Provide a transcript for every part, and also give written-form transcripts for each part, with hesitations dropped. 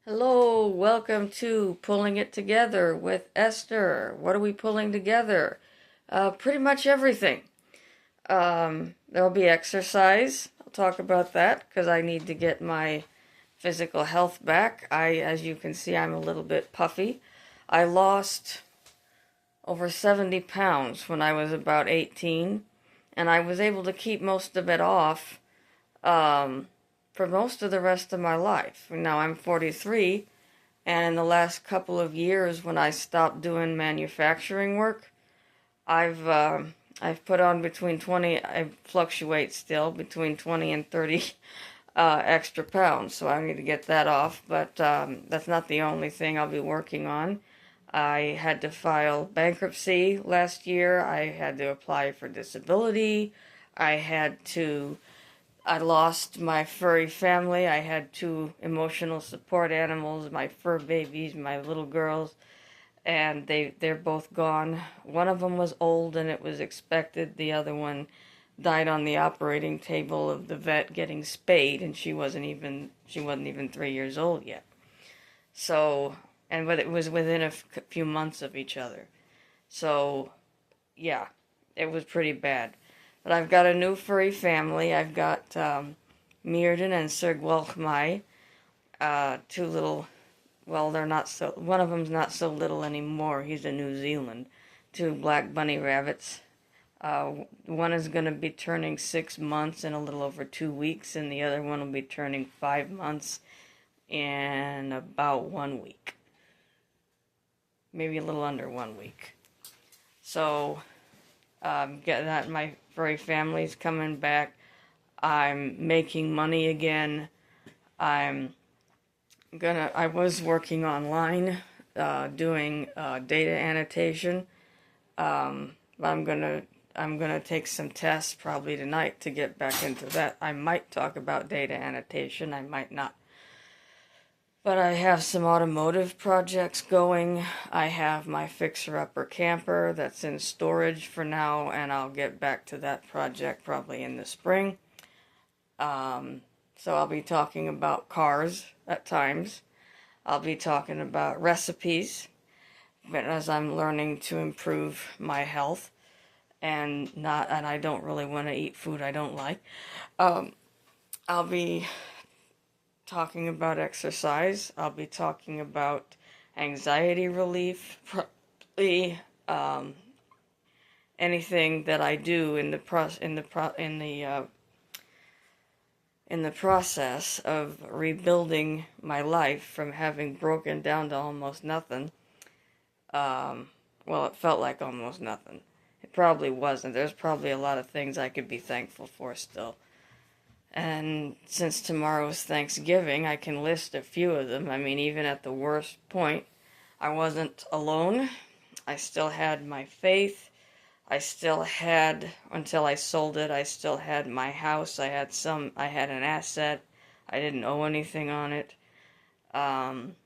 Hello, welcome to Pulling It Together with Esther. What are we pulling together? Pretty much everything. There'll be exercise. I'll talk about that because I need to get my physical health back. As you can see, I'm a little bit puffy. I lost over 70 pounds when I was about 18, and I was able to keep most of it off um, for most of the rest of my life. Now I'm 43. And in the last couple of years, when I stopped doing manufacturing work, I've uh, I've put on between 20. I fluctuate still between 20 and 30 extra pounds. So I need to get that off. But that's not the only thing I'll be working on. I had to file bankruptcy last year. I had to apply for disability. I had to I lost my furry family. I had two emotional support animals, my fur babies, my little girls, and they're both gone. One of them was old and it was expected. The other one died on the operating table of the vet getting spayed, and she wasn't even 3 years old yet. So, but it was within a few months of each other. So, yeah, it was pretty bad. But I've got a new furry family. I've got Mirden and Sir Gwelchmai, two little, well, they're not so, one of them's not so little anymore. He's in New Zealand. Two black bunny rabbits. One is going to be turning 6 months in a little over 2 weeks, and the other one will be turning 5 months in about 1 week. Maybe a little under 1 week. So, get that my furry family's coming back. I'm making money again. I was working online, doing data annotation. I'm gonna take some tests probably tonight to get back into that. I might talk about data annotation, I might not. But I have some automotive projects going. I have my fixer-upper camper that's in storage for now, and I'll get back to that project probably in the spring. So I'll be talking about cars at times. I'll be talking about recipes, but as I'm learning to improve my health and I don't really want to eat food I don't like. Um, I'll be talking about exercise. I'll be talking about anxiety relief, probably anything that I do in the process of rebuilding my life from having broken down to almost nothing. Well, it felt like almost nothing. It probably wasn't. There's probably a lot of things I could be thankful for still. And since tomorrow's Thanksgiving, I can list a few of them. I mean, even at the worst point, I wasn't alone. I still had my faith. I still had, until I sold it, I still had my house. I had an asset. I didn't owe anything on it. Um,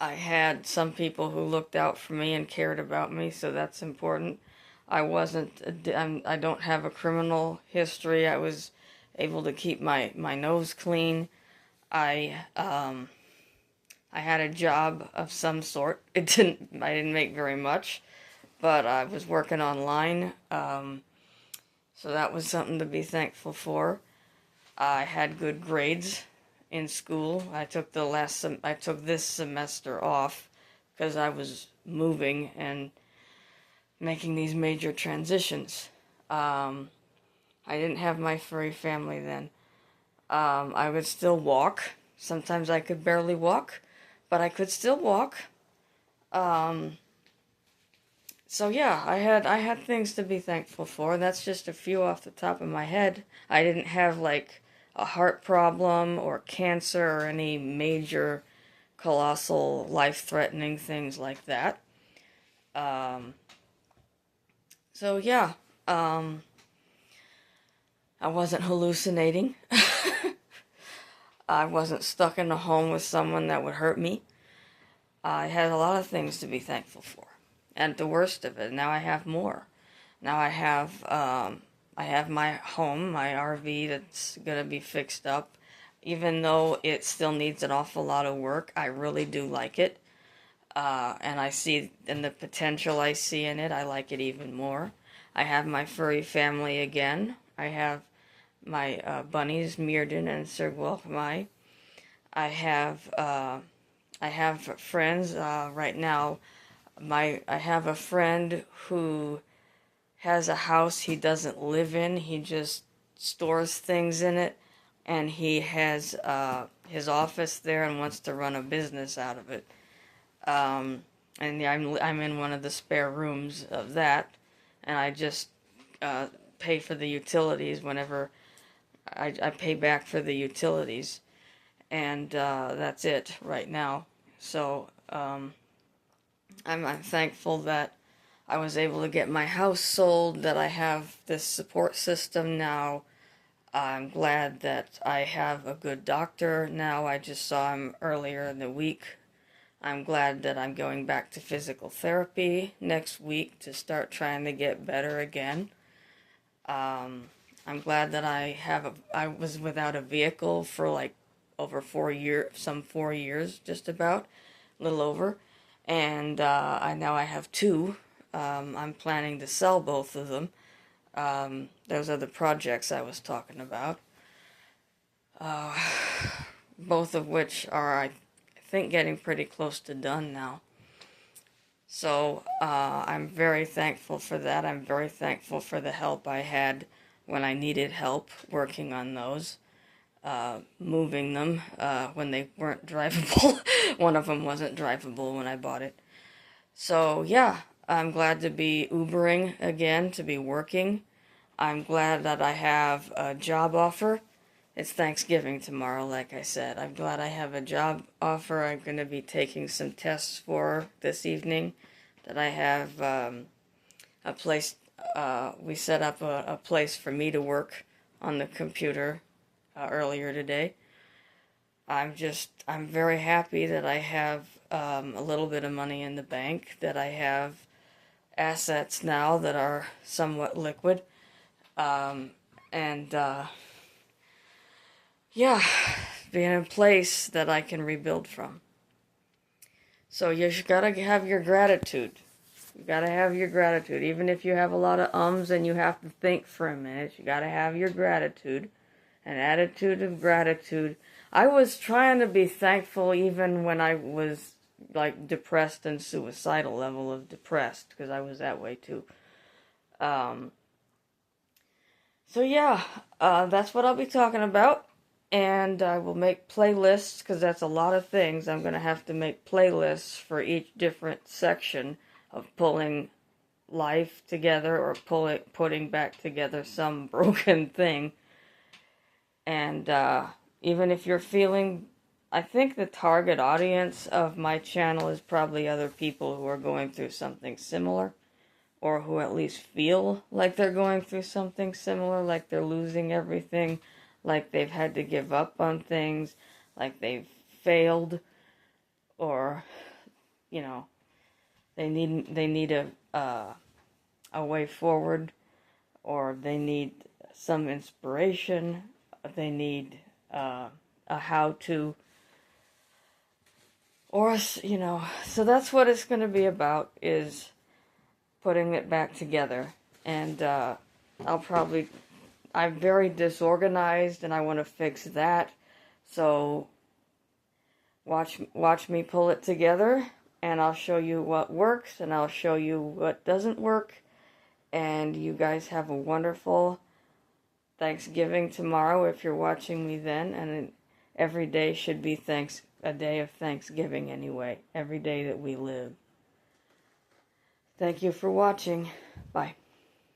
I had some people who looked out for me and cared about me, so that's important. I wasn't, I don't have a criminal history. I was able to keep my nose clean. I had a job of some sort. I didn't make very much, but I was working online. So that was something to be thankful for. I had good grades in school. I took this semester off because I was moving and making these major transitions. I didn't have my furry family then. I would still walk. Sometimes I could barely walk, but I could still walk. Um, so yeah, I had things to be thankful for. That's just a few off the top of my head. I didn't have like a heart problem or cancer or any major colossal life-threatening things like that. Um, so yeah, um, I wasn't hallucinating. I wasn't stuck in a home with someone that would hurt me. I had a lot of things to be thankful for. And the worst of it, now I have more. Now I have my home, my RV that's gonna be fixed up. Even though it still needs an awful lot of work, I really do like it. And I see in the potential I see in it, I like it even more. I have my furry family again. I have my bunnies, Mirden and Sir Gwelkamai. I have friends right now. I have a friend who has a house he doesn't live in. He just stores things in it, and he has his office there and wants to run a business out of it. And yeah, I'm in one of the spare rooms of that, and I just pay for the utilities whenever I pay back for the utilities, and that's it right now. So I'm thankful that I was able to get my house sold, that I have this support system now. I'm glad that I have a good doctor now. I just saw him earlier in the week. I'm glad that I'm going back to physical therapy next week to start trying to get better again. I'm glad that I was without a vehicle for like over 4 years, some 4 years, just about, a little over. And I have two. I'm planning to sell both of them. Those are the projects I was talking about. Both of which are, I think, getting pretty close to done now. So I'm very thankful for that. I'm very thankful for the help I had when I needed help working on those, moving them when they weren't drivable. One of them wasn't drivable when I bought it. So yeah, I'm glad to be Ubering again, to be working. I'm glad that I have a job offer. It's Thanksgiving tomorrow, like I said. I'm glad I have a job offer I'm going to be taking some tests for this evening. That I have a place, we set up a place for me to work on the computer earlier today. I'm very happy that I have a little bit of money in the bank, that I have assets now that are somewhat liquid. And yeah, being in a place that I can rebuild from. So you gotta have your gratitude. You gotta have your gratitude. Even if you have a lot of ums and you have to think for a minute, you gotta have your gratitude. An attitude of gratitude. I was trying to be thankful even when I was like depressed and suicidal level of depressed, because I was that way too. So yeah, that's what I'll be talking about. And I will make playlists, because that's a lot of things. I'm going to have to make playlists for each different section of pulling life together or putting back together some broken thing. And even if you're feeling, I think the target audience of my channel is probably other people who are going through something similar, or who at least feel like they're going through something similar, like they're losing everything, like they've had to give up on things, like they've failed, or, you know, they need a way forward, or they need some inspiration, they need a how-to, or, you know, so that's what it's going to be about, is putting it back together. And I'm very disorganized, and I want to fix that. So watch me pull it together, and I'll show you what works, and I'll show you what doesn't work. And you guys have a wonderful Thanksgiving tomorrow if you're watching me then. And every day should be a day of Thanksgiving anyway. Every day that we live. Thank you for watching. Bye.